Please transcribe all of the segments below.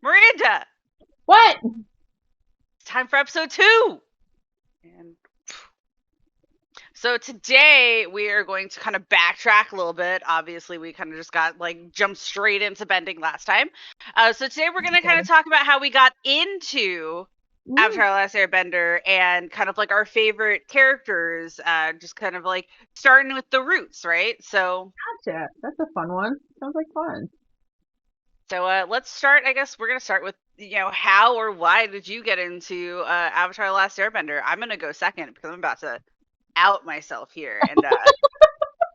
Miranda, What? it's time for episode 2. And so today we are going to kind of backtrack a little bit. Obviously, we kind of just got like jumped straight into bending last time. So today we're going to kind of talk about how we got into Avatar: The Last Airbender and kind of like our favorite characters. Just kind of like starting with the roots, right? Gotcha. That's a fun one. Sounds like fun. Let's start. I guess we're gonna start with how or why did you get into Avatar: The Last Airbender? I'm gonna go second because I'm about to out myself here, and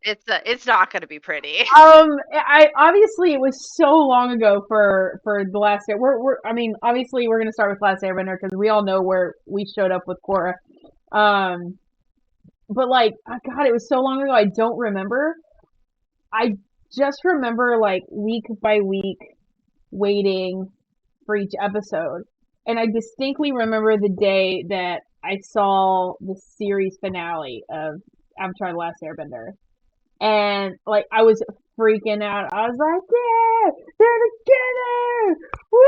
it's not gonna be pretty. I obviously it was so long ago for the last year. I mean, obviously we're gonna start with Last Airbender because we all know where we showed up with Korra. Um, but like, God, it was so long ago. I don't remember. I just remember like week by week waiting for each episode, and I distinctly remember the day that I saw the series finale of Avatar: The Last Airbender. And like I was freaking out. I was like, "Yeah, they're together! Woo!"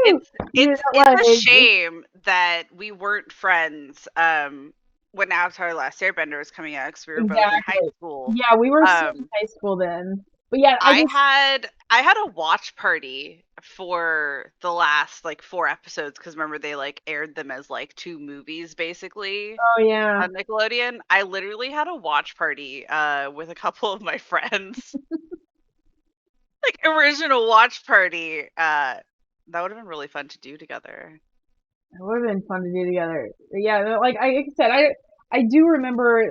It's You it's know, it's a like shame that we weren't friends when Avatar: The Last Airbender was coming out because we were both in high exactly. school. Yeah, we were still in Um, high school then. But yeah, I I just had I had a watch party for the last like 4 episodes because remember they like aired them as like 2 movies basically oh yeah. on Nickelodeon. I literally had a watch party with a couple of my friends. Like original watch party. That would have been really fun to do together. It would have been fun to do together. But yeah, like I said, I do remember,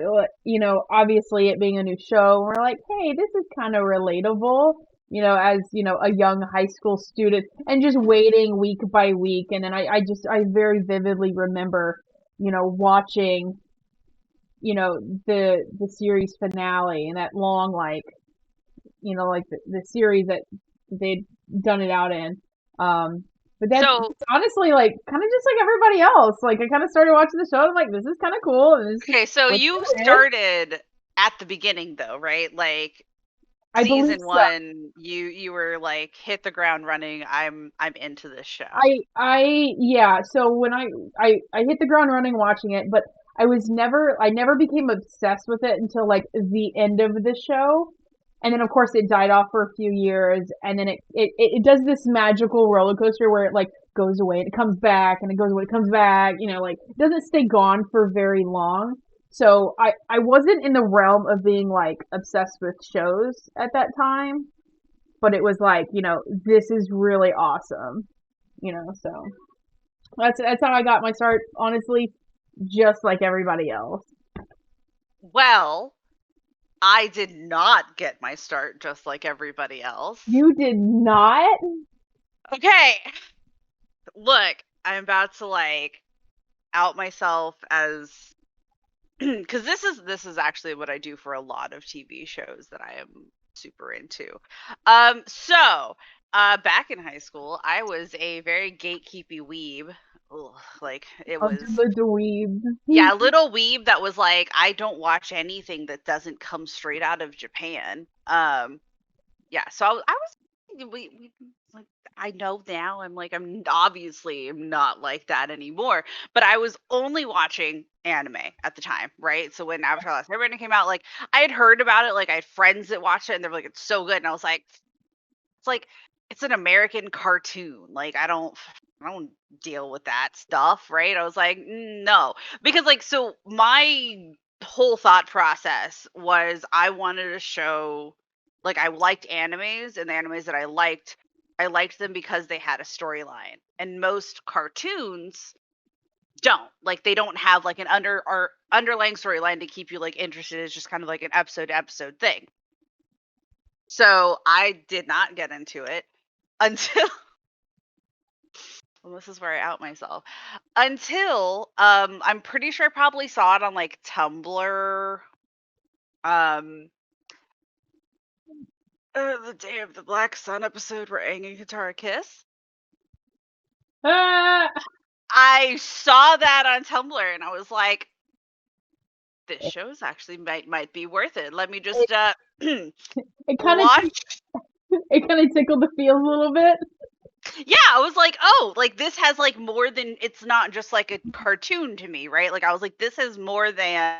obviously it being a new show. And we're like, hey, this is kind of relatable, as a young high school student, and just waiting week by week. And then I very vividly remember, watching, the series finale and that long like the series that they'd done it out in. Um, but that's So honestly like kind of just like everybody else. Like I kind of started watching the show. And I'm like, this is kind of cool, and this is okay, so what you they're in. started at the beginning though, right? Like I believe season so. 1, you were like hit the ground running. I'm into this show. Yeah. So when I hit the ground running watching it, but I never became obsessed with it until like the end of the show. And then of course it died off for a few years, and then it does this magical roller coaster where it like goes away and it comes back and it goes away, it comes back, like it doesn't stay gone for very long. So I wasn't in the realm of being like obsessed with shows at that time, but it was like, this is really awesome, so that's how I got my start, honestly, just like everybody else. Well, I did not get my start just like everybody else. You did not? Okay, look, I'm about to like out myself as because this is actually what I do for a lot of TV shows that I am super into. Back in high school, I was a very gatekeepy weeb. Ugh, like it Of was, the dweeb. yeah, little weeb that was like, I don't watch anything that doesn't come straight out of Japan. Yeah, so I was we like I know now I'm like I'm not like that anymore, but I was only watching anime at the time, right? So when Avatar: Last Airbender came out, like I had heard about it, like I had friends that watched it and they were like it's so good and I was like it's like it's an American cartoon. Like I don't deal with that stuff, right? I was like, No." Because like so my whole thought process was I wanted to show like I liked animes and the animes that I liked them because they had a storyline. And most cartoons don't. Like they don't have like an underlying storyline to keep you like interested. It's just kind of like an episode to episode thing. So I did not get into it until well, this is where I out myself. Until I'm pretty sure I probably saw it on like Tumblr. Um the Day of the Black Sun episode where Aang and Katara kiss. Ah, I saw that on Tumblr and I was like, this show's actually might be worth it. Let me it, just it kind of watch. it kind of tickled the feels a little bit. Yeah, I was like, oh, like this has like more than, it's not just like a cartoon to me, right? Like I was like, this is more than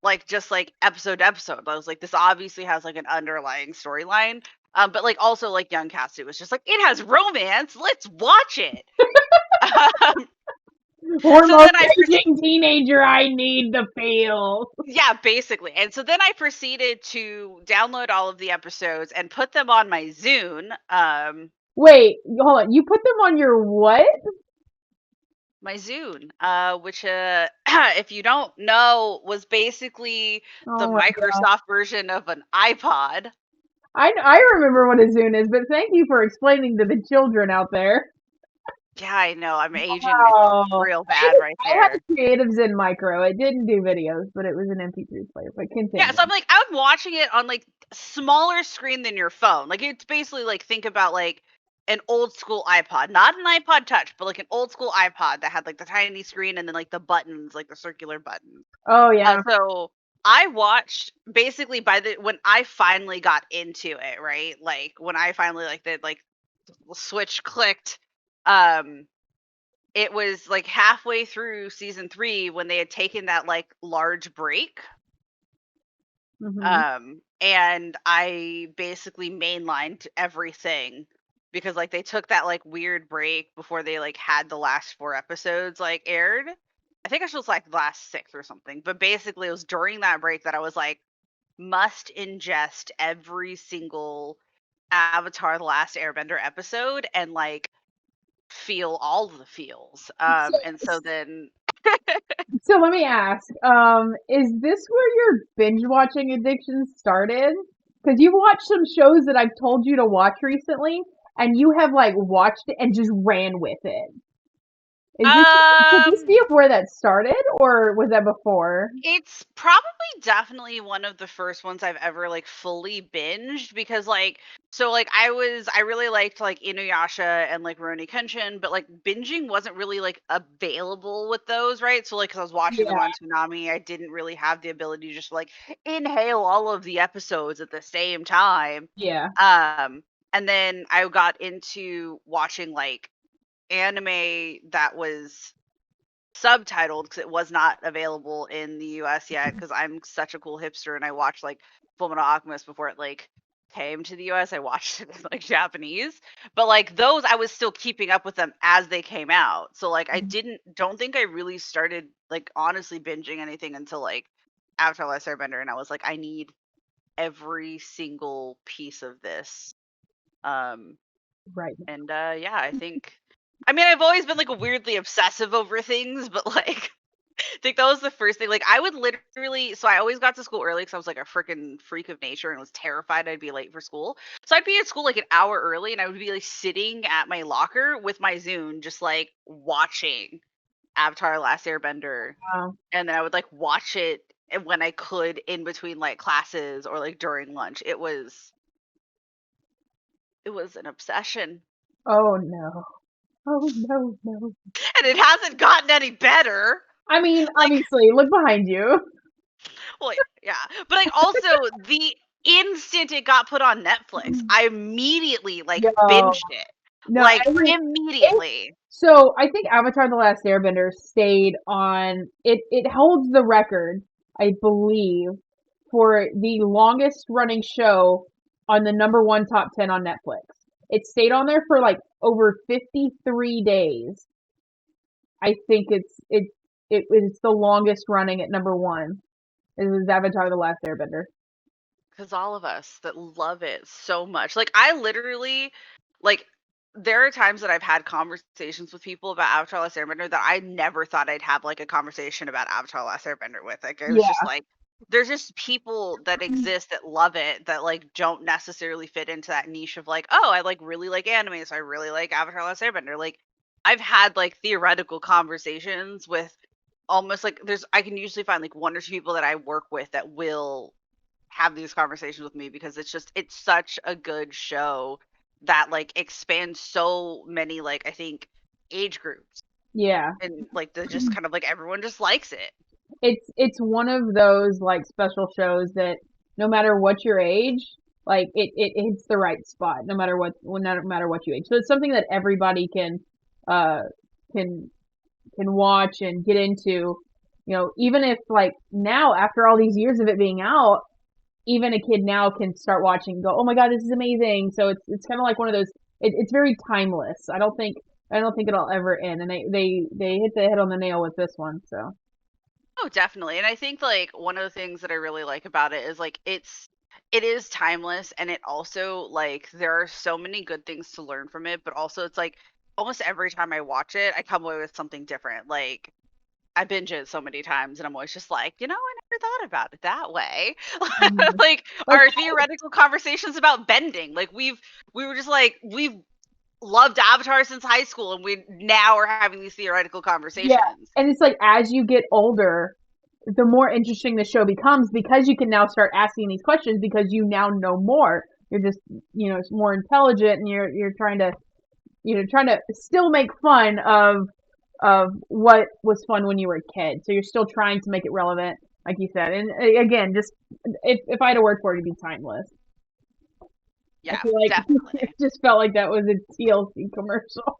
like just like episode to episode. I was like, this obviously has like an underlying storyline. But like also like young Cassidy was just like, it has romance. Let's watch it. Um, so Hormone then I raging teenager, I need the feel. yeah, basically. And so then I proceeded to download all of the episodes and put them on my Zune. Wait, hold on. You put them on your what? My Zune, which, if you don't know, was basically the Oh my god. Microsoft version of an iPod. I remember what a Zune is, but thank you for explaining to the children out there. Yeah, I know. I'm aging Oh, real bad right I had there. a Creative Zen Micro. It didn't do videos, but it was an MP3 player. But Yeah, continue. so I'm like, I'm watching it on like smaller screen than your phone. Like it's basically like, think about like an old school iPod, not an iPod Touch, but like an old school iPod that had like the tiny screen and then like the buttons, like the circular buttons. Oh yeah. So I watched basically by the when I finally got into it, right? Like when I finally like the like switch clicked, um, it was like halfway through season 3 when they had taken that like large break. Mhm. And I basically mainlined everything because like they took that like weird break before they like had the last 4 episodes like aired. I think it was like the last 6 or something. But basically it was during that break that I was like, must ingest every single Avatar The Last Airbender episode and like feel all the feels. So, And so then so let me ask, is this where your binge watching addiction started? Because you've watched some shows that I've told you to watch recently, and you have like watched it and just ran with it. Is this could this um be where that started, or was that before? it's probably definitely one of the first ones I've ever like fully binged because like so like I really liked like Inuyasha and like Rurouni Kenshin, but like binging wasn't really like available with those, right? So like 'cause I was watching them Yeah, on Toonami, I didn't really have the ability to just like inhale all of the episodes at the same time. yeah. Um and then I got into watching like anime that was subtitled because it was not available in the US yet because I'm such a cool hipster and I watched like Fullmetal Alchemist before it like came to the US. I watched it in like Japanese. But like those I was still keeping up with them as they came out. So like I don't think I really started like honestly binging anything until like after Last Airbender and I was like I need every single piece of this. Um Right. and yeah, I think I mean I've always been like weirdly obsessive over things, but like I think that was the first thing. Like I would literally, so I always got to school early because I was like a freaking freak of nature and was terrified I'd be late for school. So I'd be at school like an hour early, and I would be like sitting at my locker with my Zune, just like watching Avatar: Last Airbender, Wow. and then I would like watch it when I could in between like classes or like during lunch. It was an obsession, Oh no. Oh no, no. and it hasn't gotten any better. I mean, Like obviously, look behind you. well, yeah. But like also the instant it got put on Netflix, I immediately like Yo, binged it. no, Like I mean, it, immediately. so I think Avatar: The Last Airbender stayed on. It holds the record, I believe, for the longest running show on the number one top 10 on Netflix. It stayed on there for like over 53 days. I think it's the longest running at number one. Is Avatar: The Last Airbender. Because all of us that love it so much. Like I literally like there are times that I've had conversations with people about Avatar Last Airbender that I never thought I'd have like a conversation about Avatar Last Airbender with. Like it was just Yeah. like there's just people that exist that love it that like don't necessarily fit into that niche of like, oh, I like really like anime, so I really like Avatar Last Airbender. Like I've had like theoretical conversations with almost like there's I can usually find like 1 or 2 people that I work with that will have these conversations with me because it's such a good show that like expands so many like I think age groups Yeah. and like the just kind of like everyone just likes it. It's one of those like special shows that no matter what your age, like it hits the right spot no matter what, no matter what you age. So it's something that everybody uh can watch and get into. You know, even if like now after all these years of it being out, even a kid now can start watching and go, "Oh my God, this is amazing!" So it's kind of like one of those. It's very timeless. I don't think it'll ever end, and they hit the head on the nail with this one. So Oh, definitely. And I think like one of the things that I really like about it is like it is timeless, and it also like there are so many good things to learn from it, but also it's like almost every time I watch it, I come away with something different. Like I binge it so many times and I'm always just like, I never thought about it that way. mhm. Like Like our theoretical conversations about bending. Like we were just like we've loved Avatar since high school and we now are having these theoretical yeah, conversations. and it's like as you get older, the more interesting the show becomes because you can now start asking these questions because you now know more. You're just more intelligent, and you're trying to trying to still make fun of what was fun when you were a kid. So you're still trying to make it relevant, like you said. And again, just if I had a word for it, it'd be timeless. I Yeah, feel like it definitely. just felt like that was a TLC commercial.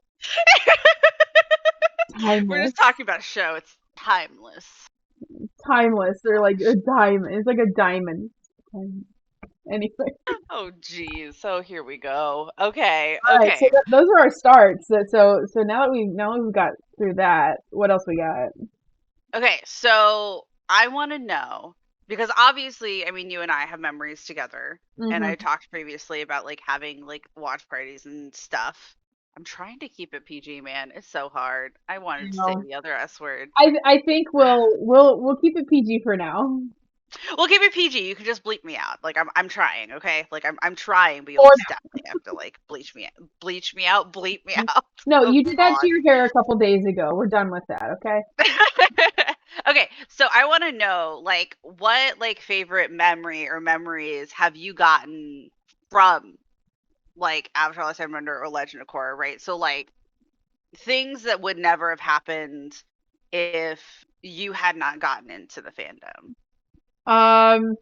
We're Timeless, just talking about a show. It's timeless. timeless. They're like Gosh. a diamond. It's like a diamond. Anyway, Oh geez. So here we go. Okay. all right. So Okay. those are our starts. So now that we've got through that, what else we got? Okay, so I want to know because obviously, I mean, you and I have memories together, and I Hmm. talked previously about like having like watch parties and stuff. I'm trying to keep it PG, man. It's so hard. I wanted to say the other S word. I think we'll keep it PG for now. We'll keep it PG. You can just bleep me out. Like I'm trying, okay? Like I'm trying, but you'll Or just definitely have to like bleach me out, bleep me no, out. no, Oh you did that to God. your hair a couple days ago. We're done with that, okay? Okay, so I want to know like what like favorite memory or memories have you gotten from like Avatar: Last Airbender or Legend of Korra, right? So like things that would never have happened if you had not gotten into the fandom. Um,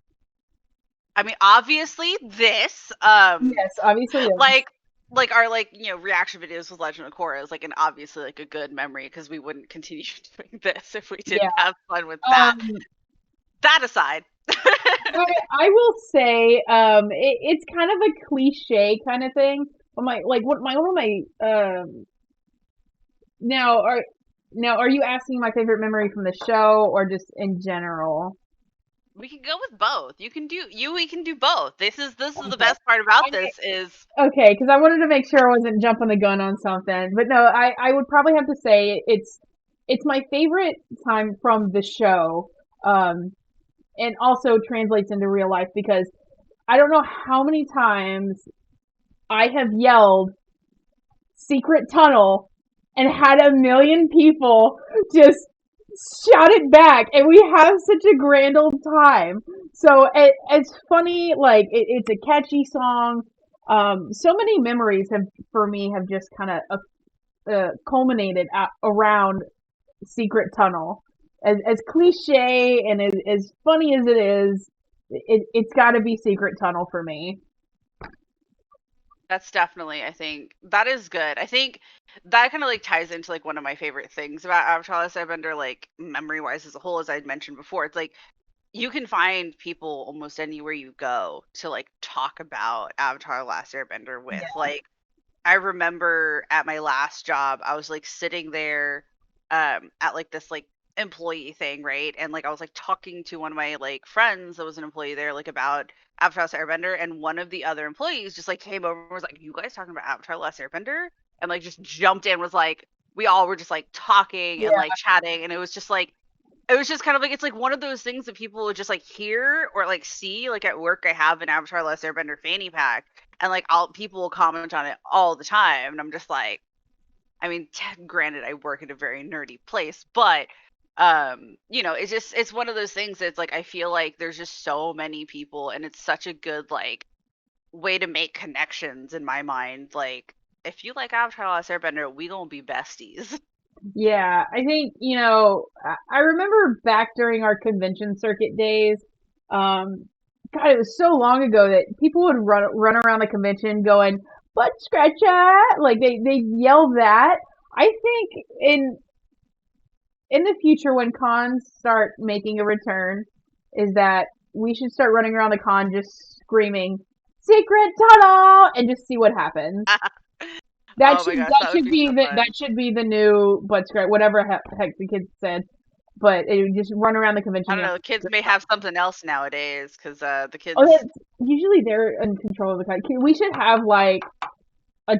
I mean, obviously this yes, obviously this. like our like reaction videos with Legend of Korra is like an obviously like a good memory because we wouldn't continue doing this if we Yeah. didn't have fun with that. Um, That aside. I will say, it's kind of a cliche kind of thing. But one of my now are now are you asking my favorite memory from the show or just in general? We can go with both. We can do both. This is the Okay. best part about this is Okay, because I wanted to make sure I wasn't jumping the gun on something. But no, I would probably have to say it's my favorite time from the show, um, and also translates into real life because I don't know how many times I have yelled secret tunnel and had a million people just shout it back, and we have such a grand old time. So it's funny, like it's a catchy song. So many memories have for me have just kind of culminated around secret tunnel. As cliche and as funny as it is, it's got to be secret tunnel for me. that's definitely I think that is good. I think that kind of like ties into like one of my favorite things about Avatar: Last Airbender, like memory wise as a whole, as I'd mentioned before. It's like you can find people almost anywhere you go to like talk about Avatar: Last Airbender with. Like I remember at my last job, I was like sitting there at like this like employee thing, right? And like I was like talking to one of my like friends that was an employee there, like about Avatar: Last Airbender, and one of the other employees just like came over and was like, "You guys talking about Avatar: Last Airbender?" And like just jumped in, was like, we all were just like talking and like Yeah, chatting, and it was just like it was just kind of like it's like one of those things that people would just like hear or like see. Like at work I have an Avatar: Last Airbender fanny pack, and like I'll people will comment on it all the time, and I'm just like, I mean, granted I work at a very nerdy place, but it's one of those things that's like I feel like there's just so many people, and it's such a good like way to make connections in my mind. Like if you like Avatar: Last Airbender, we gonna be besties. yeah. I think I remember back during our convention circuit days. Um, God, it was so long ago that people would run around the convention going butt scratcher, like they yell that. I think in the future when cons start making a return, is that we should start running around the con just screaming secret tunnel and just see what happens. Oh my gosh, that would be so That fun. should be the new butt scratch, whatever heck the kids said. But it would just run around the I convention don't yelling know. Kids secret may tunnel. have something else nowadays because the Oh, kids. usually they're in control of the con. We should have like a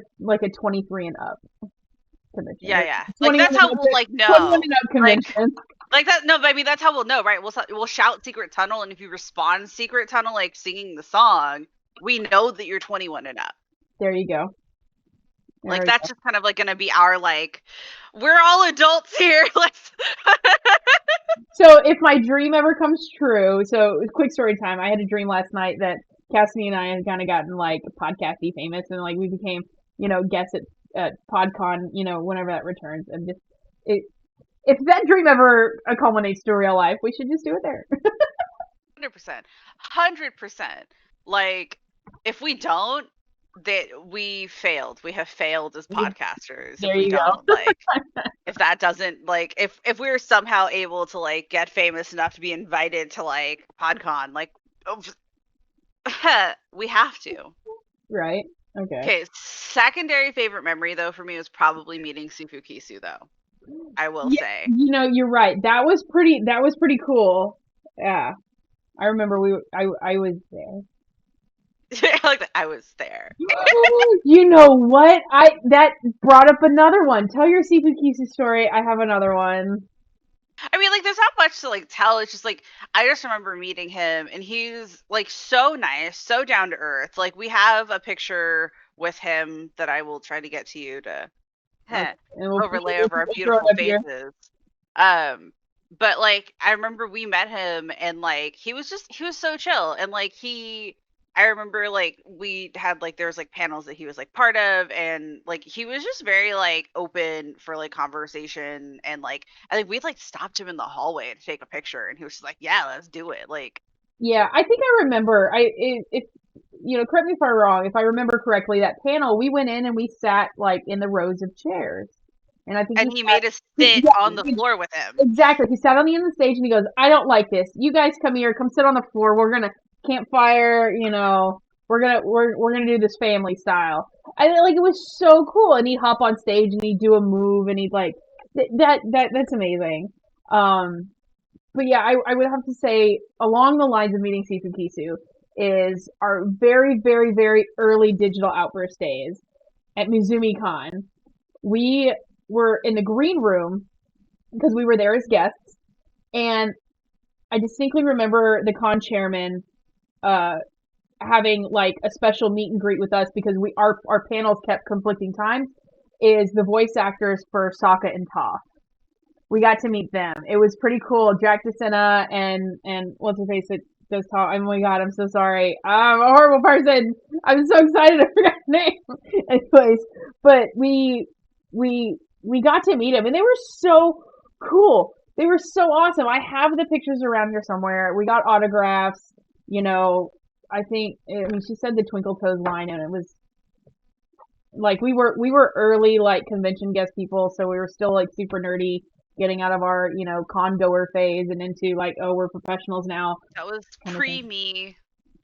23 and up convention Yeah, or yeah. Like 21 that's and how up, we'll like 21 know. and up Like convention. like that. No, but I mean that's how we'll know, right? We'll shout secret tunnel, and if you respond secret tunnel like singing the song, we know that you're 21 and up. There you go. There Like we that's go. just kind of like gonna be our like, we're all adults here. Let's. So if my dream ever comes true, so quick story time. I had a dream last night that Cassidy and I had kind of gotten like podcasty famous, and like we became, guests at PodCon, whenever that returns. And just it, if that dream ever culminates to real life, we should just do it there. 100%. 100%. Like, if we don't, that we failed. We have failed as podcasters if There we you go. don't. Like, if that doesn't, like, if we're somehow able to, like, get famous enough to be invited to, like, PodCon, like, oh, we have to. Right. Okay. Okay, secondary favorite memory, though, for me was probably meeting Sifu Kisu, though. I will Yeah, say. you're right. That was pretty cool. Yeah. I remember I was there. Like, I was there. You know what? I that brought up another one. Tell your Sifu Kisu story. I have another one. I mean, like, there's not much to like tell. It's just like I just remember meeting him, and he's like so nice, so down to earth. Like we have a picture with him that I will try to get to you to Okay, heh, and overlay over our we'll throw it beautiful up here. faces. Um, but like I remember we met him, and like he was so chill, and like he. I remember like we had like there was like panels that he was like part of, and like he was just very like open for like conversation, and like I think we'd like stopped him in the hallway to take a picture, and he was just like, "Yeah, let's do it." Like, Yeah, I think I remember. If correct me if I'm wrong. If I remember correctly, that panel we went in and we sat like in the rows of chairs, and I think and he he sat. made us sit on the Yeah, floor with him. exactly. He sat on the end of the stage and he goes, "I don't like this. You guys come here. Come sit on the floor. We're gonna campfire. We're gonna do this family style." And like it was so cool. And he'd hop on stage and he'd do a move and he'd like that's amazing. Um, but yeah, I would have to say along the lines of meeting Sifu Kisu is our very very very early digital outburst days at Mizumi Con. We were in the green room because we were there as guests, and I distinctly remember the con chairman uh, having like a special meet and greet with us because our panels kept conflicting times. Is the voice actors for Sokka and Toph. We got to meet them. It was pretty cool. Jack DeSena and what's her face that does Toph. Oh my god, I'm so sorry. I'm a horrible person. I'm so excited I forgot the name. Anyways, but we got to meet them and they were so cool. They were so awesome. I have the pictures around here somewhere. We got autographs. You know, I think. I mean, she said the Twinkle Toes line, and it was like we were early like convention guest people, so we were still like super nerdy, getting out of our con goer phase and into like, oh, we're professionals now That was kind of thing. pre me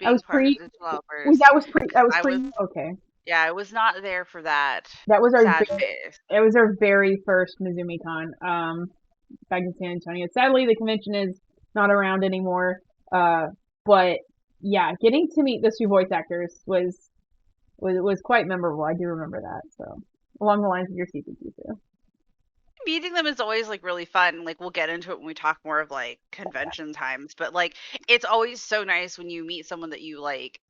I was being part of pre. Digital Outburst That because was I was, pre. Okay, yeah, I was not there for that that was our sad very, phase. it was our very first Mizumi Con. Back in San Antonio. Sadly, the convention is not around anymore. But yeah, getting to meet the two voice actors was quite memorable. I do remember that. So along the lines of your CPQ too. Meeting them is always like really fun. Like we'll get into it when we talk more of like convention times, but like it's always so nice when you meet someone that you like.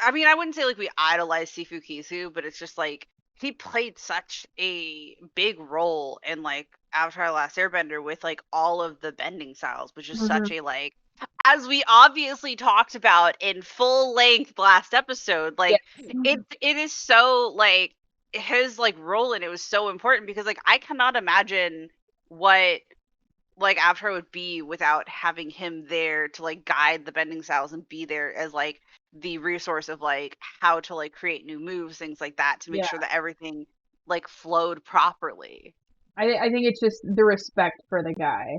I mean, I wouldn't say like we idolize Sifu Kisu, but it's just like he played such a big role in like Avatar: The Last Airbender with like all of the bending styles, which is Hmm. such a like, as we obviously talked about in full length last episode, Yeah. like it is so like his like role in it was so important because like I cannot imagine what like Avatar would be without having him there to like guide the bending styles and be there as like the resource of like how to like create new moves, things like that, to make Yeah. sure that everything like flowed properly. I think it's just the respect for the guy.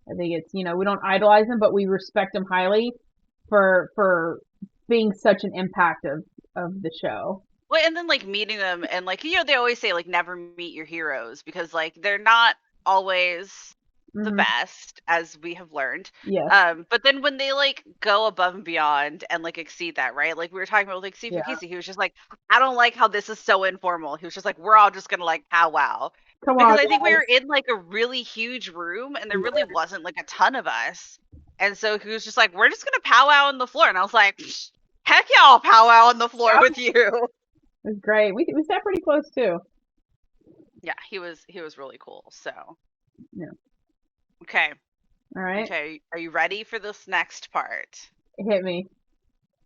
I think it's, we don't idolize him, but we respect him highly for being such an impact of the show. Well, and then like meeting them and like they always say like never meet your heroes because like they're not always the Hmm. best as we have learned. Yes. But then when they like go above and beyond and like exceed that, right? Like we were talking about like Steve Yeah. Casey, he was just like, I don't like how this is so informal. He was just like, we're all just gonna like powwow. Come Because on, I think we guys. were in like a really huge room and there really wasn't like a ton of us. And so he was just like, we're just gonna powwow on the floor. And I was like, heck yeah, I'll powwow on the floor Yeah, with you. it was great. We sat pretty close too. Yeah, he was really cool. So Yeah. okay, All right. okay, are you ready for this next part? Hit me.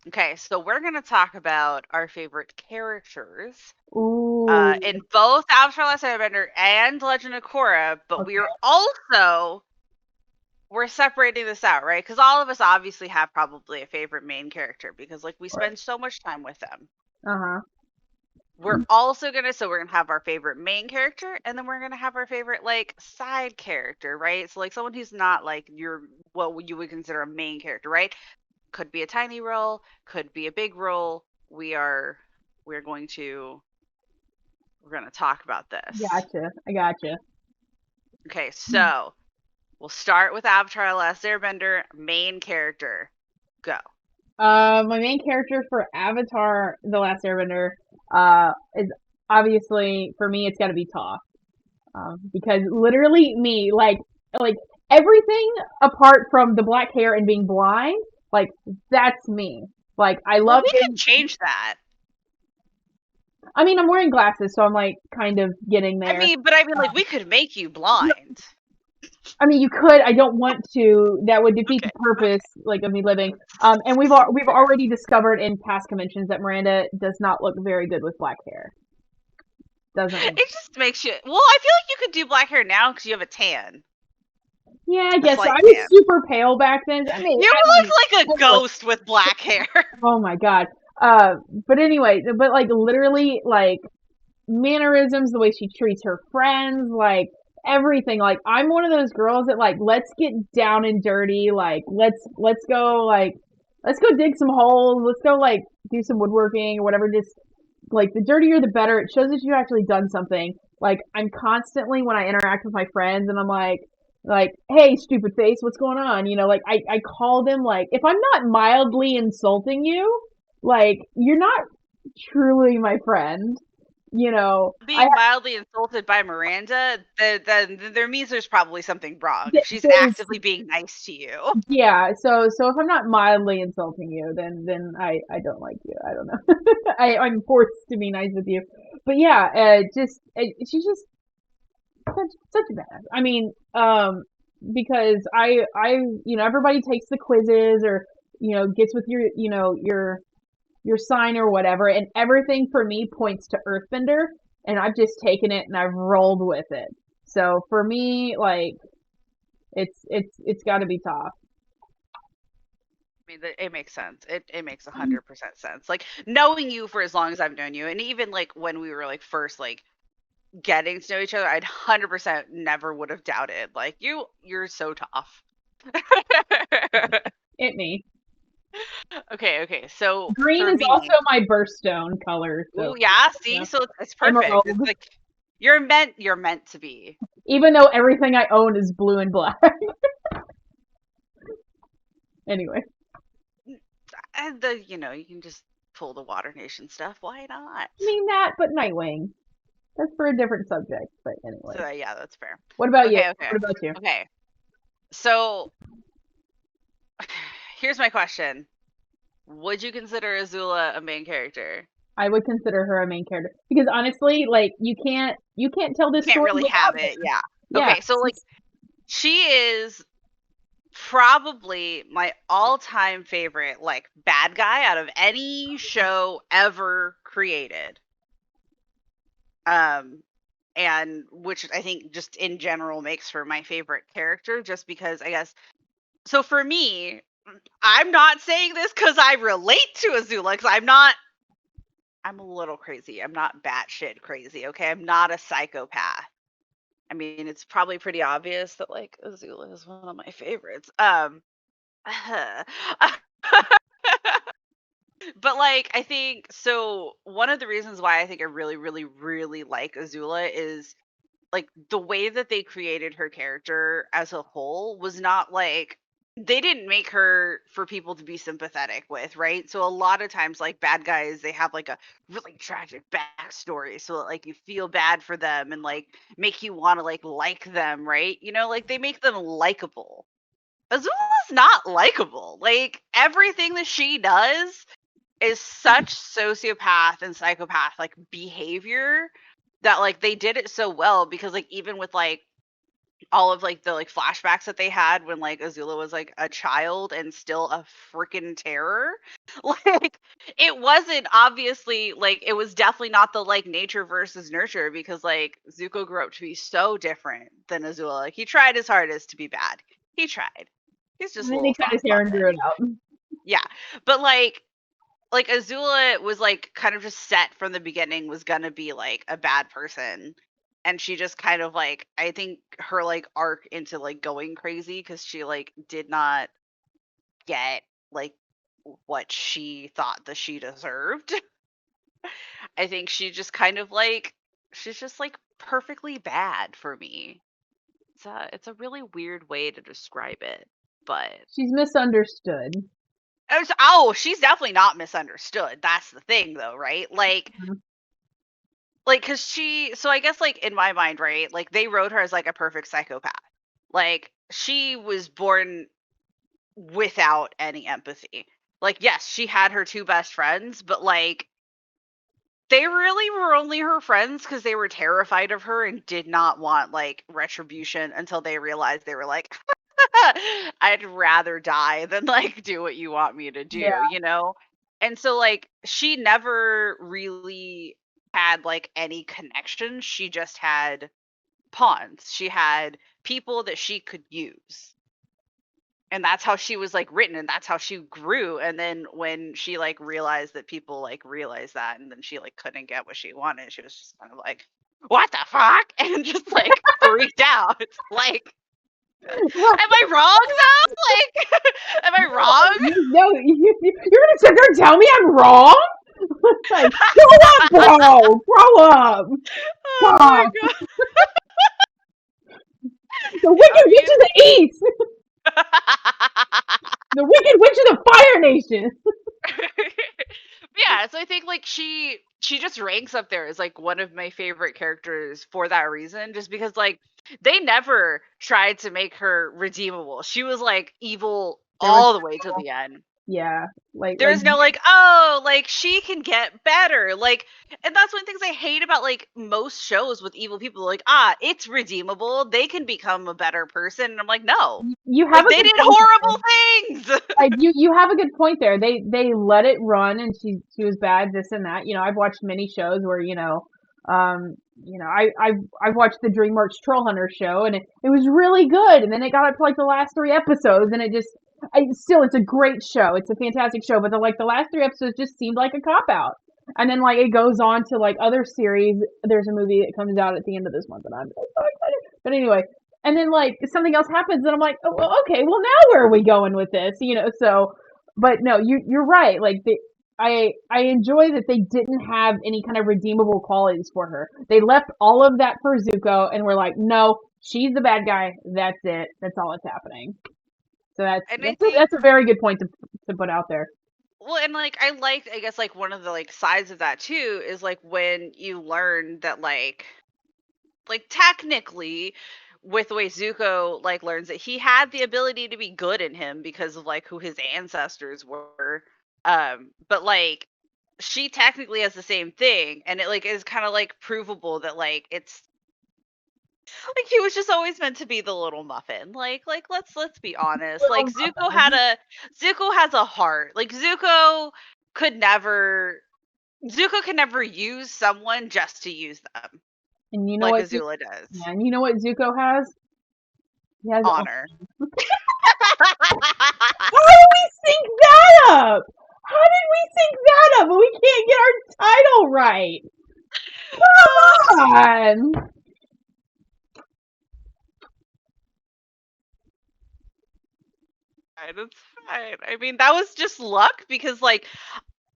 Okay, so we're gonna talk about our favorite characters Ooh. in both Avatar: Last Airbender and Legend of Korra, but we Okay. are also we're separating this out, right? Because all of us obviously have probably a favorite main character because like we spend so much time with them. Uh-huh. We're also gonna so we're gonna have our favorite main character and then we're gonna have our favorite like side character, right? So like someone who's not like your what you would consider a main character, right? Could be a tiny role, could be a big role. We're going to we're gonna talk about this. Gotcha. I gotcha. Okay, so we'll start with Avatar: The Last Airbender, main character. Go. My main character for Avatar: The Last Airbender, is obviously for me. It's got to be Toph, because literally me, like everything apart from the black hair and being blind, like that's me. Like I Well, love we could being. change that. I mean, I'm wearing glasses, so I'm like kind of getting there. I mean, like we could make you blind. I mean, you could. I don't want to. That would defeat the Okay, purpose, okay. like, of me living. And we've Fair. already discovered in past conventions that Miranda does not look very good with black hair. Doesn't. It just makes you. Well, I feel like you could do black hair now because you have a tan, Yeah, I a guess so. slight I was tan. super pale back then. You look like a Anyway, ghost with black hair. oh my god. Uh, but anyway, but like literally, like mannerisms, the way she treats her friends, like everything. Like I'm one of those girls that like let's get down and dirty. Like let's go dig some holes. Let's go like do some woodworking or whatever. Just like the dirtier the better. It shows that you've actually done something. Like I'm constantly when I interact with my friends and I'm like, hey, stupid face, what's going on? Like I call them like if I'm not mildly insulting you, like you're not truly my friend. I Being mildly insulted by Miranda, then there means there's probably something wrong if she's there's actively being nice to you. yeah. So if I'm not mildly insulting you, then I don't like you. I don't know. I'm forced to be nice with you. But yeah, she's just such a badass. I mean, because everybody takes the quizzes or gets with your sign or whatever, and everything for me points to Earthbender, and I've just taken it and I've rolled with it. So for me, like it's got to be top. I mean, it makes sense. It makes 100% sense. Like knowing you for as long as I've known you, and even like when we were like first like getting to know each other, I'd 100% never would have doubted. Like you're so tough. It me. Okay, okay. So Green for is also me, my birthstone color, so ooh, yeah. yeah. See, so it's perfect. It's Emerald. like you're meant to be. Even though everything I own is blue and black. Anyway, And the you can just pull the Water Nation stuff. Why not? I mean that, but Nightwing. That's for a different subject. But anyway, So yeah, that's fair. what about you? Okay, okay, What about you? okay. So here's my question: would you consider Azula a main character? I would consider her a main character because honestly, like you can't tell this Can't story really without have it. her. Yeah. Yeah, Okay, so like she is probably my all-time favorite like bad guy out of any show ever created. Um and which I think just in general makes for my favorite character, just because I guess. So for me, I'm not saying this because I relate to Azula, because I'm not. I'm a little crazy. I'm not batshit crazy. Okay, I'm not a psychopath. I mean, it's probably pretty obvious that like Azula is one of my favorites. But like I think so one of the reasons why I think I really really really like Azula is like the way that they created her character as a whole was not like they didn't make her for people to be sympathetic with, right? So a lot of times like bad guys they have like a really tragic backstory so that like you feel bad for them and like make you want to like them, right? You know, like they make them likable. Azula's not likable. Like everything that she does is such sociopath and psychopath like behavior that like they did it so well because like even with like all of like the like flashbacks that they had when like Azula was like a child and still a freaking terror. Like it wasn't obviously like it was definitely not the like nature versus nurture because like Zuko grew up to be so different than Azula. Like he tried his hardest to be bad. He tried. He's just And a then he little cut his soft hair and grew muffin. it out. Yeah. But like Azula was like kind of just set from the beginning was gonna be like a bad person. And she just kind of like I think her like arc into like going crazy because she like did not get like what she thought that she deserved. I think she just kind of like she's just like perfectly bad for me. It's a really weird way to describe it, but She's misunderstood. she's definitely not misunderstood. That's the thing though, right? Like because she so I guess like in my mind, right, like they wrote her as like a perfect psychopath. Like she was born without any empathy. Like yes, she had her two best friends, but like they really were only her friends because they were terrified of her and did not want like retribution until they realized they were like I'd rather die than like do what you want me to Yeah, do, you know? And so like she never really had like any connections. She just had pawns. She had people that she could use. And that's how she was like written and that's how she grew. And then when she like realized that people like realized that and then she like couldn't get what she wanted, she was just kind of like, what the fuck? And just like freaked out. Like well, am I wrong though? Like, am I wrong? no, you're gonna sit there and tell me I'm wrong? Like, grow up, bro. Grow up. Oh Stop. my god. The Yeah, I Wicked Witch mean, of the East. The Wicked Witch of the Fire Nation. yeah. So I think like she just ranks up there as like one of my favorite characters for that reason, just because like they never tried to make her redeemable. She was like evil There was all the way to the end. yeah, like There's no like, oh, like she can get better. Like, and that's one of the things I hate about like most shows with evil people. Like, it's redeemable. They can become a better person. And I'm like, no, you have like a they good did point there. horrible things. Like you have a good point there. They let it run, and she was bad, this and that. You know, I've watched many shows where I've watched the DreamWorks Troll Hunter show, and it was really good, and then it got up to like the last three episodes, and it's a great show. It's a fantastic show, but the last three episodes just seemed like a cop out. And then like it goes on to like other series. There's a movie that comes out at the end of this month, and I'm so excited. But anyway, and then like something else happens, and I'm like, oh, well, okay, well now where are we going with this? You know, so but no, you're right. I enjoy that they didn't have any kind of redeemable qualities for her. They left all of that for Zuko, and we're like, no, she's the bad guy. That's it. That's all that's happening. So And I think, that's a very good point to put out there. well, and like I liked, I guess like one of the like sides of that too is like when you learn that like technically with the way Zuko like learns that he had the ability to be good in him because of like who his ancestors were. But like she technically has the same thing and it like is kind of like provable that like it's like he was just always meant to be the little muffin. Like let's be honest. Like Little muffin. Zuko has a heart. Like could never Zuko could never use someone just to use them. And you know like what? Azula does. Yeah, and you know what Zuko has? He has. Oh, Honor. how did we sync that up? How did we sync that up? We can't get our title right. Come on. It's fine. I mean, that was just luck because, like,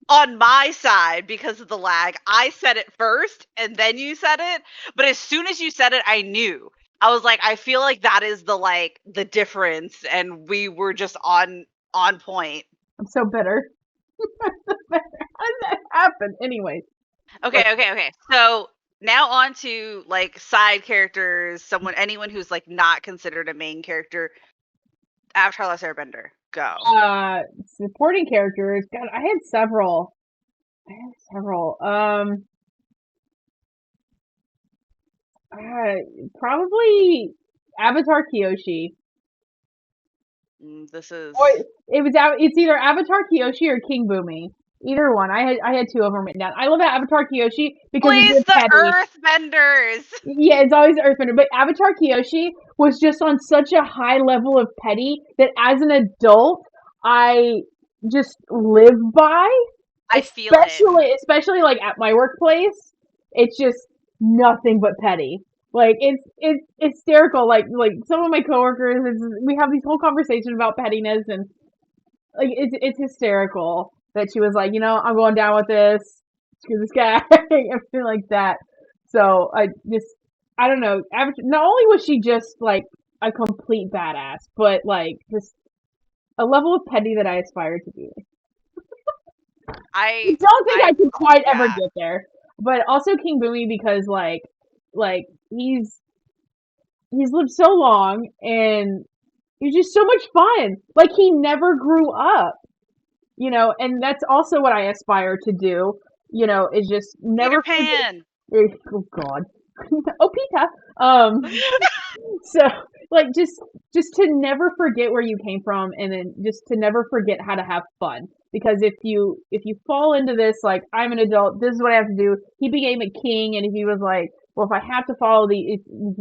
on my side, because of the lag, I said it first and then you said it. But as soon as you said it, I knew. I was like, I feel like that is the difference, and we were just on point. I'm so bitter. How did that happen? Anyways, Okay, but okay, okay. So now on to like side characters, anyone who's like not considered a main character. Avatar: Last Airbender, go. supporting characters. God, I had several. I had several. Uh, probably Avatar Kyoshi. This Or is it's either Avatar Kyoshi or King Boomy. Either one. I had two of them written down. I love Avatar Kyoshi because it's always just the petty. Earthbenders. Yeah, it's always Earthbender. But Avatar Kyoshi was just on such a high level of petty that as an adult, I just live by. I feel it. Especially like at my workplace, it's just nothing but petty. Like it's hysterical. Like some of my coworkers, we have these whole conversations about pettiness, and like it's hysterical that she was like, I'm going down with this. Screw this guy, everything like that. So I don't know. Not only was she just like a complete badass, but like just a level of petty that I aspire to be. I I don't think I I can quite ever yeah. get there. But also King Boomy because like he's lived so long and he's just so much fun. Like he never grew up, and that's also what I aspire to do. Is just Peter never forget. Pan. Oh God, oh Pita. So like just to never forget where you came from, and then just to never forget how to have fun. Because if you fall into this, like, I'm an adult, this is what I have to do. He became a king, and if he was like, well, if I have to follow to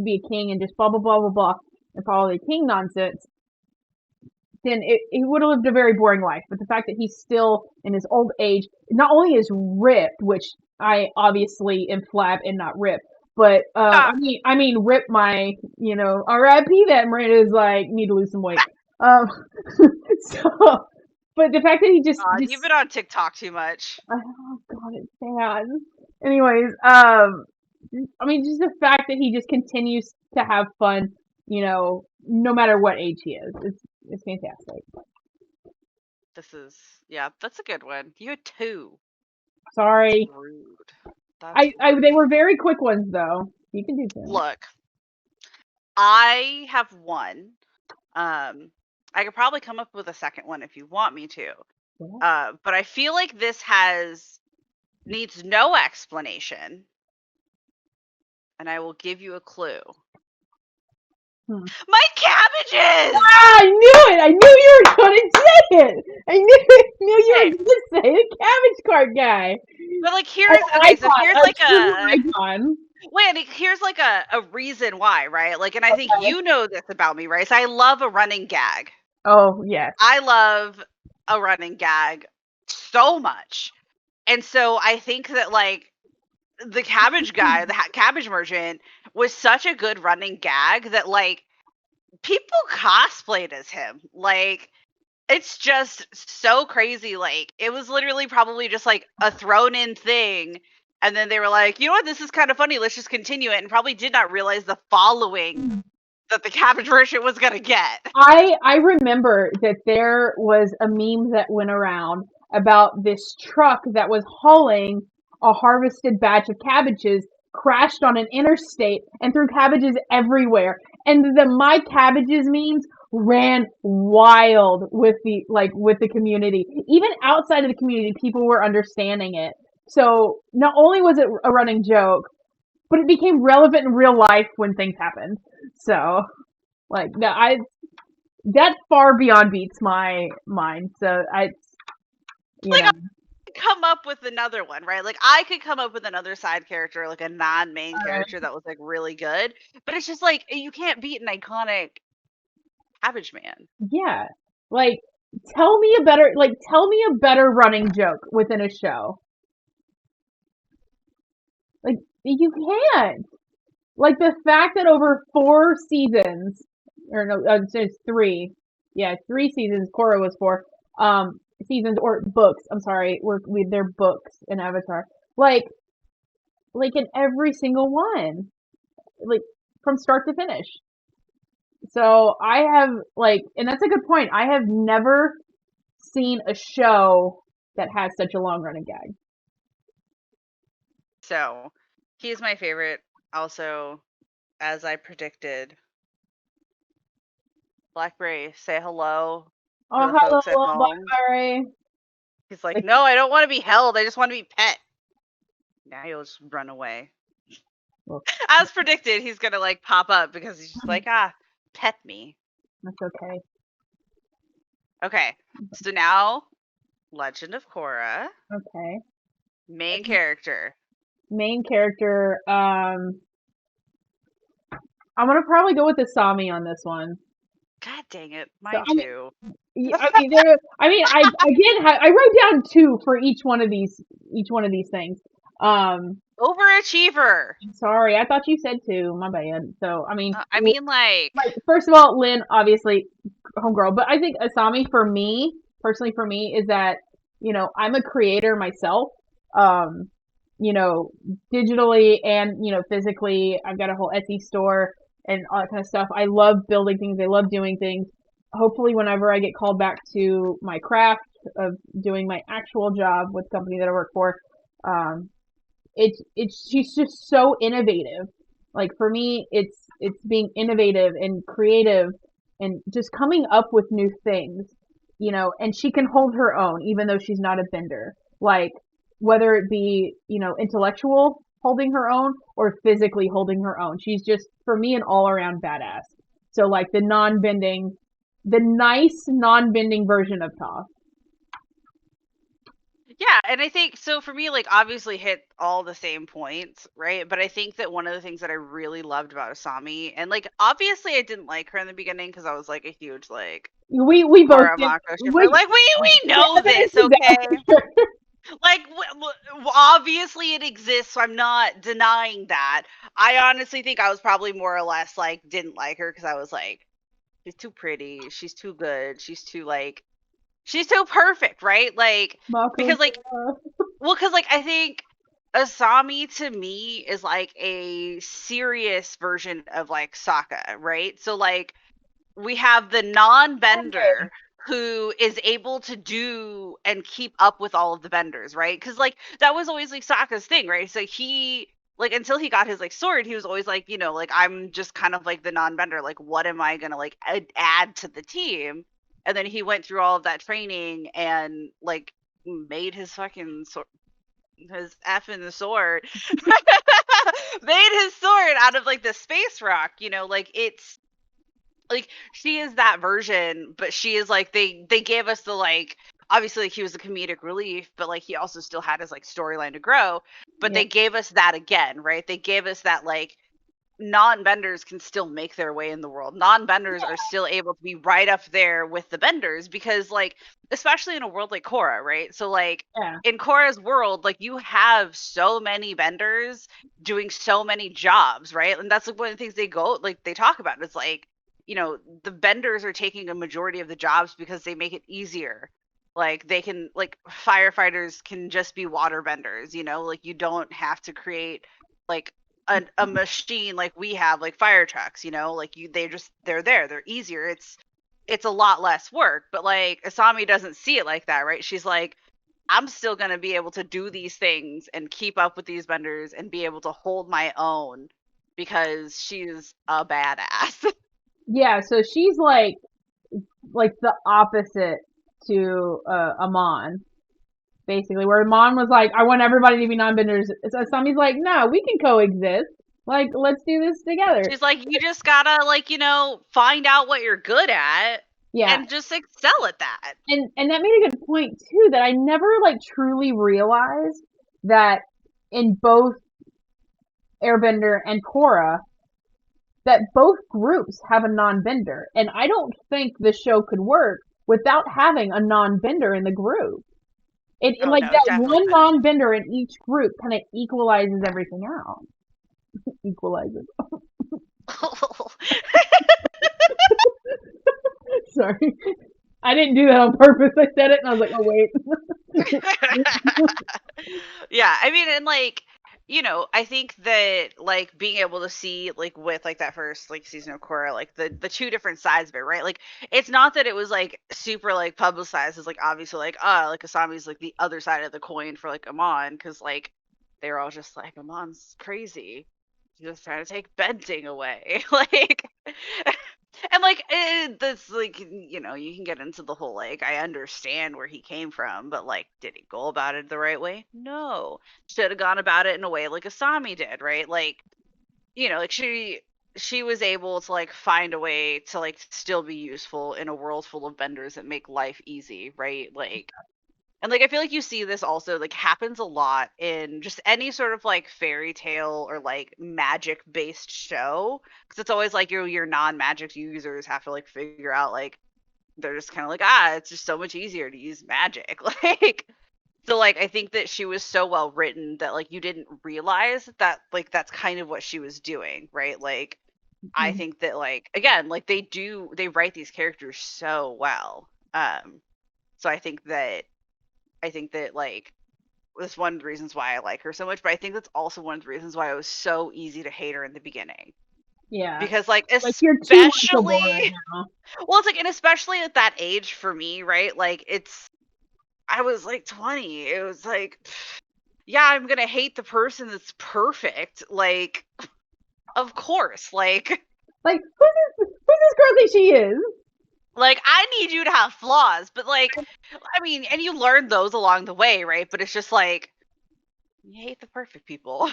be a king and just blah blah blah blah blah and follow the king nonsense, then he would have lived a very boring life. But the fact that he's still in his old age, not only is ripped, which I obviously am flab and not ripped, but Ah, I mean, rip my, R.I.P. that Miranda is like, need to lose some weight. Um, so, but the fact that he God, just you've been on TikTok too much. oh God, it's sad. Anyways, I mean, just the fact that he just continues to have fun, no matter what age he is, it's fantastic. This is yeah, that's a good one. You had two. That's Sorry. rude. That's I they rude. were very quick ones though. You can do two. Look, I have one. Um, I could probably come up with a second one if you want me to. Yeah. But I feel like this has needs no explanation, and I will give you a clue. Hmm. My cabbages. Ah, I knew it! I knew you were going to say it! I knew you were Okay, going to say the cabbage cart guy. but like An here's okay. So icon, here's a like true a icon. wait. Here's like a reason why, right? Like, and I think Okay. you know this about me, right? So I love a running gag. Oh, yes. I love a running gag so much. And so I think that like the cabbage guy, the cabbage merchant was such a good running gag that like people cosplayed as him. Like it's just so crazy. Like it was literally probably just like a thrown in thing. And then they were like, you know what, this is kind of funny. Let's just continue it. And probably did not realize the following that the cabbage merchant was going to get. I remember that there was a meme that went around about this truck that was hauling a harvested batch of cabbages crashed on an interstate and threw cabbages everywhere. And the my cabbages memes ran wild with the community. Even outside of the community, people were understanding it. So not only was it a running joke, but it became relevant in real life when things happened. So like no, I that far beyond beats my mind. So I, you Like know, come up with another one, right? Like I could come up with another side character, like a non-main Alright. character that was like really good, but it's just like you can't beat an iconic Cabbage Man. Yeah. Like, tell me a better running joke within a show. Like, you can't. Like, the fact that over 4 seasons, or no, it's 3. Yeah, 3 seasons, Korra was 4, seasons, or books, I'm sorry, they're books in Avatar. Like, in every single one. Like, from start to finish. So I have, and that's a good point. I have never seen a show that has such a long running gag. So he's my favorite. Also, as I predicted, Blackberry, say hello to Oh, the hello, folks at home. Blackberry. He's like, Like, no, I don't want to be held. I just want to be pet. Now he'll just run away. well, As predicted, he's gonna like pop up because he's just like, pet me. that's okay. Okay, so now Legend of Korra, Okay. main character. Main character. I'm gonna probably go with Asami on this one. God dang it, So mine too. I wrote down 2 for each one of these things. Um, Overachiever. sorry, I thought you said 2. My bad. So I mean, like, first of all, Lynn, obviously, homegirl, but I think Asami, for me, personally, for me, is that, I'm a creator myself, um, you know, digitally and, physically. I've got a whole Etsy store and all that kind of stuff. I love building things. I love doing things. Hopefully, whenever I get called back to my craft of doing my actual job with the company that I work for, um, she's just so innovative. Like, for me, it's being innovative and creative and just coming up with new things, and she can hold her own even though she's not a bender. Like, whether it be, intellectual holding her own or physically holding her own. She's just, for me, an all around badass. So, like, the nice non-bending version of Toph. yeah, and I think so for me, like, obviously hit all the same points, right? But I think that one of the things that I really loved about Asami, and like, obviously I didn't like her in the beginning because I was like a huge like We both Korra did. Mako shipper. Like, we know That's this, a okay? disaster. Like, obviously it exists, so I'm not denying that. I honestly think I was probably more or less like didn't like her because I was like, she's too pretty, she's too good, she's too perfect, right? Like, Mako. because like, well, because like I think Asami to me is like a serious version of like Sokka, right? So like we have the non-bender who is able to do and keep up with all of the benders, right? Because like that was always like Sokka's thing, right? So he like until he got his like sword, he was always like, like I'm just kind of like the non-bender. Like, what am I gonna like add to the team? And then he went through all of that training and like made his fucking sword, his F in the sword, made his sword out of like the space rock. Like it's like she is that version, but she is like they gave us the like obviously like, he was a comedic relief, but like he also still had his like storyline to grow. But Yeah, they gave us that again, right? They gave us that like non-benders can still make their way in the world. Non-benders are still able to be right up there with the benders because like especially in a world like Korra, right? So like yeah, in Korra's world, like you have so many benders doing so many jobs, right? And that's like one of the things they talk about. It's like, the benders are taking a majority of the jobs because they make it easier. Like they can like firefighters can just be water benders, like you don't have to create like a machine like we have like fire trucks, like they're easier. It's a lot less work, but like Asami doesn't see it like that, right? She's like, I'm still going to be able to do these things and keep up with these vendors and be able to hold my own because she's a badass. yeah. So she's like the opposite to Amon, basically, where Amon was like, I want everybody to be non-benders. So Sami's like, no, we can coexist. Like, let's do this together. She's like, you just gotta like, find out what you're good at. Yeah. and just excel at that. And that made a good point too, that I never like truly realized that in both Airbender and Korra, that both groups have a non-bender. And I don't think the show could work without having a non-bender in the group. It Oh like no, it that definitely one couldn't. non-bender in each group kind of equalizes everything out. Equalizes. Sorry. I didn't do that on purpose. I said it and I was like, oh wait. Yeah, I mean, and like, I think that like being able to see like with like that first like season of Korra, like the two different sides of it, right? Like, it's not that it was like super like publicized as like obviously like like Asami's like the other side of the coin for like Amon, because like they were all just like Amon's crazy, he's just trying to take Benting away, like. And like that's like, you can get into the whole like I understand where he came from, but like did he go about it the right way? No. Should have gone about it in a way like Asami did, right? Like, like she was able to like find a way to like still be useful in a world full of benders that make life easy, right? Like, and like I feel like you see this also like happens a lot in just any sort of like fairy tale or like magic based show, because it's always like your non-magic users have to like figure out like they're just kind of like, it's just so much easier to use magic. Like, so like I think that she was so well written that like you didn't realize that like that's kind of what she was doing, right? Like, I think that like again, like they write these characters so well. So I think that like that's one of the reasons why I like her so much, but I think that's also one of the reasons why it was so easy to hate her in the beginning. Yeah. Because like Like you're too likable right especially now. well, it's like, and especially at that age for me, right? Like, I was like 20. It was like, yeah, I'm gonna hate the person that's perfect. Like, of course. Like who's this girl think she is? Like I need you to have flaws, but like, I mean, and you learn those along the way, right? But it's just like you hate the perfect people.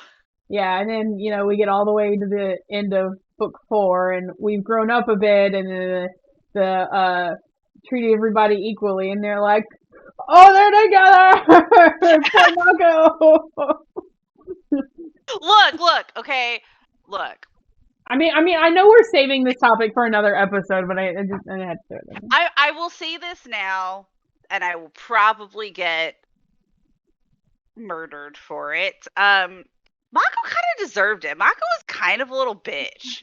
Yeah, and then we get all the way to the end of book 4, and we've grown up a bit, and the treated everybody equally, and they're like, oh, they're together. Poor Mako. Look, okay, look. I know we're saving this topic for another episode, but I had to throw it in. I will say this now, and I will probably get murdered for it. Mako kind of deserved it. Mako was kind of a little bitch.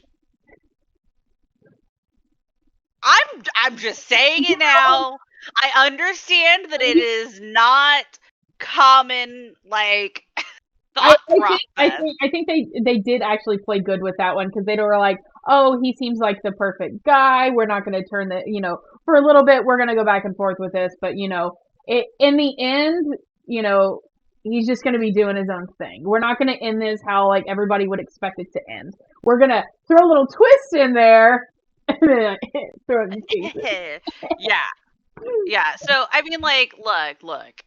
I'm just saying it now. I understand that it is not common like I, thought I think I process. think I think they did actually play good with that one because they were like, oh, he seems like the perfect guy. We're not going to turn the for a little bit we're going to go back and forth with this, but in the end, you know, he's just going to be doing his own thing. We're not going to end this how like everybody would expect it to end. We're going to throw a little twist in there and then throw it in pieces. Yeah. Yeah. So I mean, like, look.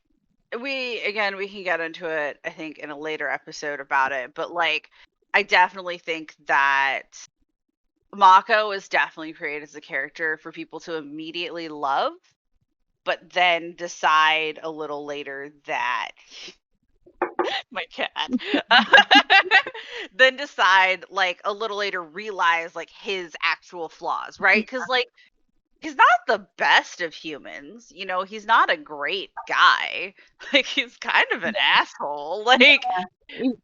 We can get into it, I think, in a later episode about it, but like I definitely think that Mako is definitely created as a character for people to immediately love, but then decide a little later that my cat then decide like a little later realize like his actual flaws, right? Because like he's not the best of humans, he's not a great guy. Like, he's kind of an asshole, like,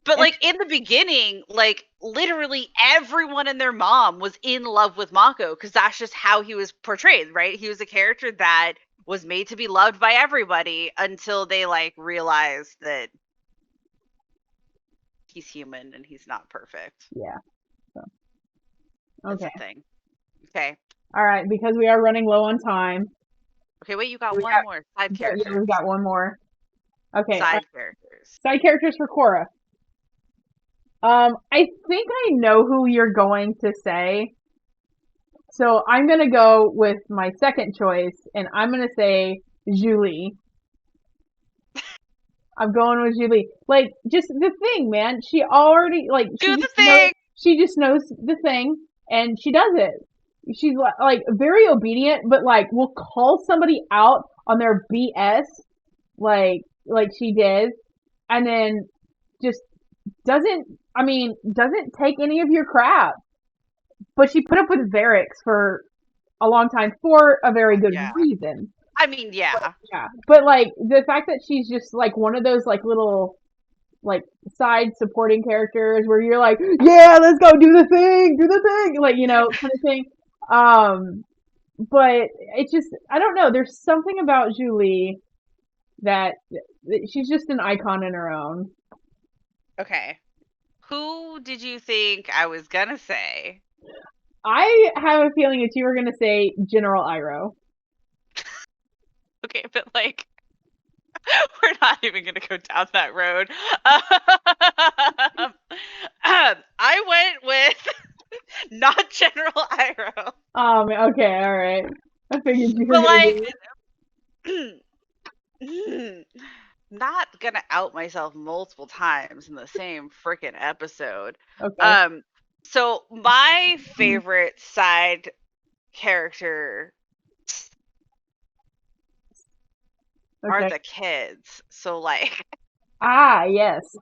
but like in the beginning, like literally everyone and their mom was in love with Mako because that's just how he was portrayed, right? He was a character that was made to be loved by everybody until they like realized that he's human and he's not perfect. Yeah. So, It's okay. a thing. Okay. All right. Because we are running low on time. Okay, wait, you got We one got more. Side yeah, we characters. got one more. Okay. Side characters. Side characters for Korra. I think I know who you're going to say. So I'm gonna go with my second choice, and I'm gonna say Julie. I'm going with Julie. Like, just the thing, man. She already like Do the thing. she just knows the thing, and she does it. she's like very obedient, but like will call somebody out on their BS, like she did, and then just doesn't. I mean, doesn't take any of your crap. But she put up with Varix for a long time for a very good Yeah. reason. I mean, yeah. Yeah, but like the fact that she's just like one of those like little like side supporting characters where you're like, yeah, let's go do the thing, like kind of thing. Um, but it's just I don't know. There's something about Julie that she's just an icon in her own. Okay. Who did you think I was gonna say? I have a feeling that you were gonna say General Iroh. Okay, but like we're not even gonna go down that road. I went with not General Iroh, Okay, all right. I figured you were but gonna like do not gonna out myself multiple times in the same freaking episode. it. Okay. Um, so my favorite side character are Okay. the kids. So like Ah, yes.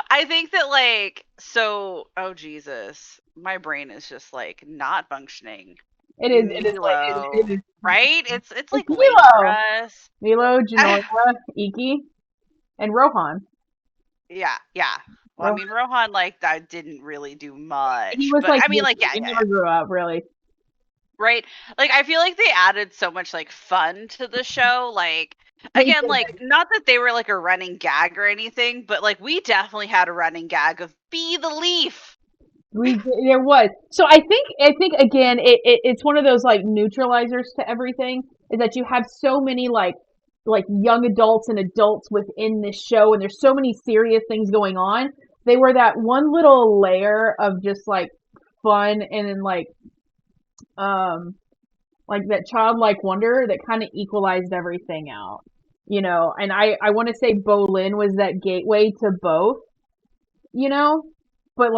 I think that like so oh Jesus, my brain is just like not functioning. It is. It is like Milo, it is. right? It's It's like late for Milo, us. Milo, Janorra, Iki, and Rohan. Yeah, yeah. Well, I Rohan. mean Rohan like that didn't really do He much, was but like I mean like baby. yeah, He yeah, yeah. never grew up, really. Right? Like I feel like they added so much like fun to the show. Like They again, did. like not that they were like a running gag or anything, but like we definitely had a running gag of be the leaf. There was. So I think again it's one of those like neutralizers to everything is that you have so many like young adults and adults within this show and there's so many serious things going on. They were that one little layer of just like fun and then um like that childlike wonder that kind of equalized everything out. And I want to say Bolin was that gateway to both, you know, but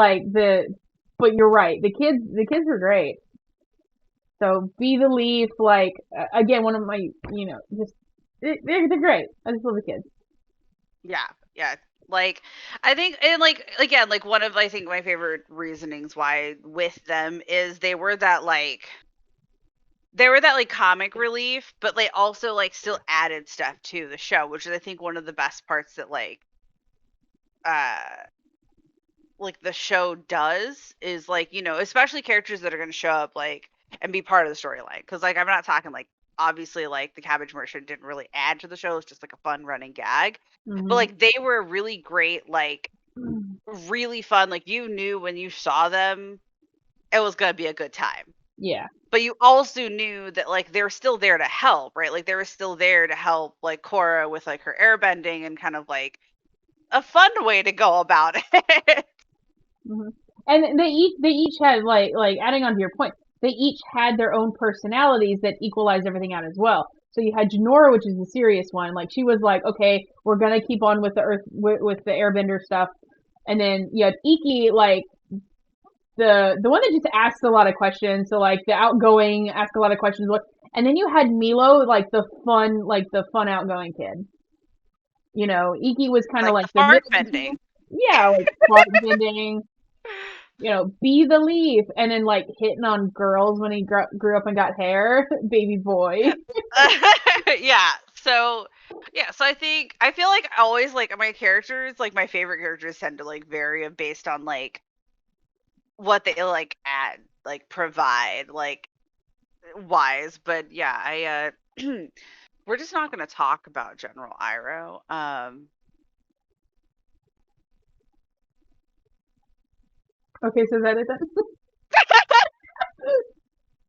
but you're right. The kids were great. So Be the Leaf, like again, one of my, just they're great. I just love the kids. Yeah, yeah. Like I think and like again, like one of I think my favorite reasonings why with them is they were that like comic relief, but they also like still added stuff to the show, which is I think one of the best parts that uh like the show does is like especially characters that are going to show up like and be part of the storyline because like I'm not talking like obviously like the cabbage merchant didn't really add to the show, it's just like a fun running gag, but Hmm. like they were really great, like really fun, like you knew when you saw them it was going to be a good time, Yeah. but you also knew that like they were still there to help, right? Like they were still there to help like Korra with like her airbending and kind of like a fun way to go about it. Hmm. And they each had like adding on to your point, they each had their own personalities that equalized everything out as well. So you had Janora, which is the serious one. Like she was like, okay, we're gonna keep on with the Earth with the Airbender stuff, and then you had Iki, like the one that just asks a lot of questions. So like the outgoing, ask a lot of questions. And then you had Milo, like the fun outgoing kid. Iki was kind of Like like the the fart middle two. bending. Yeah, like fart bending. Be the leaf, and then like hitting on girls when he grew up and got hair, baby boy. Yeah. So yeah, so I feel like I always like my characters, like my favorite characters tend to like vary based on like what they like add, like provide, like wise. But yeah, I we're just not gonna talk about General Iroh. Okay, so is that it then?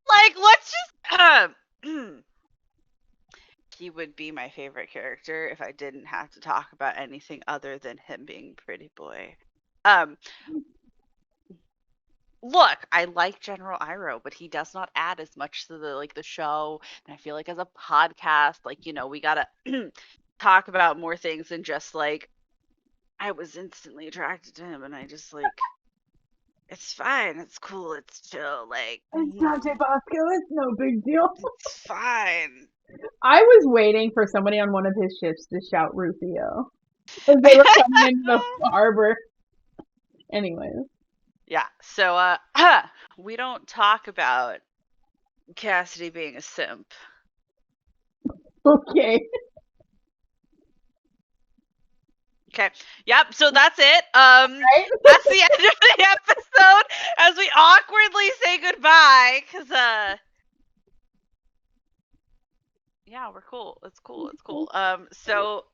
Like let's just he would be my favorite character if I didn't have to talk about anything other than him being pretty boy. Um Look, I like General Iroh, but he does not add as much to the show. And I feel like as a podcast, like, we gotta talk about more things than just like I was instantly attracted to him and I just like It's fine. It's cool. It's chill. Like, It's Dante Bosco. It's no big deal. it's fine. I was waiting for somebody on one of his ships to shout Rufio as they were coming into the harbor. Anyways, Yeah. So, we don't talk about Cassidy being a simp. okay. Okay. Yep. So that's it. Right? That's the end of the episode as we awkwardly say goodbye. Cause yeah, we're cool. It's cool. It's cool. So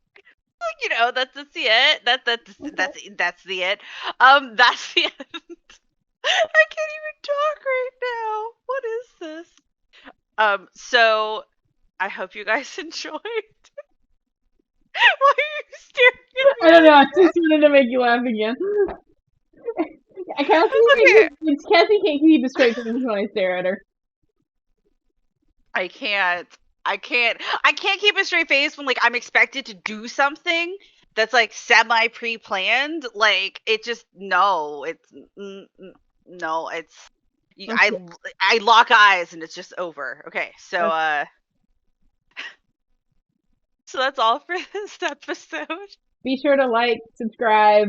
that's the it. That's the it. That's the end. I can't even talk right now. What is this? So I hope you guys enjoyed. Why are you staring at me I don't know. I like just wanted to make you laugh again. okay. Cassie can't keep a straight face when I stare at her. I can't. I can't keep a straight face when like I'm expected to do something that's like semi pre-planned. Like it just no. It's no. It's Okay. I lock eyes and it's just over. Okay, so Okay. so that's all for this episode. Be sure to like, subscribe,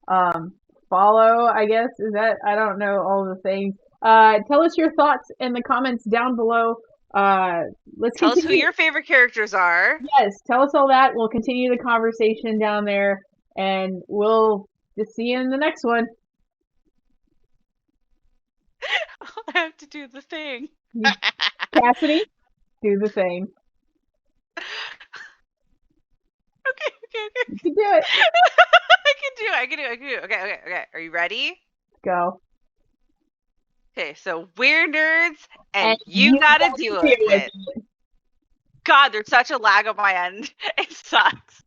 um, follow. I guess is that I don't know all the things. Tell us your thoughts in the comments down below. Uh, let's Tell us who continue. your favorite characters are. Yes, tell us all that. We'll continue the conversation down there, and we'll just see you in the next one. I have to do the thing. Cassidy, do the thing. Okay, okay, okay. You can do it. I can do it. I can do it. I can do it. Okay, okay, okay. Are you ready? Go. Okay, so we're nerds, And and you you gotta got to deal deal with with it. it. God, there's such a lag on my end. It sucks.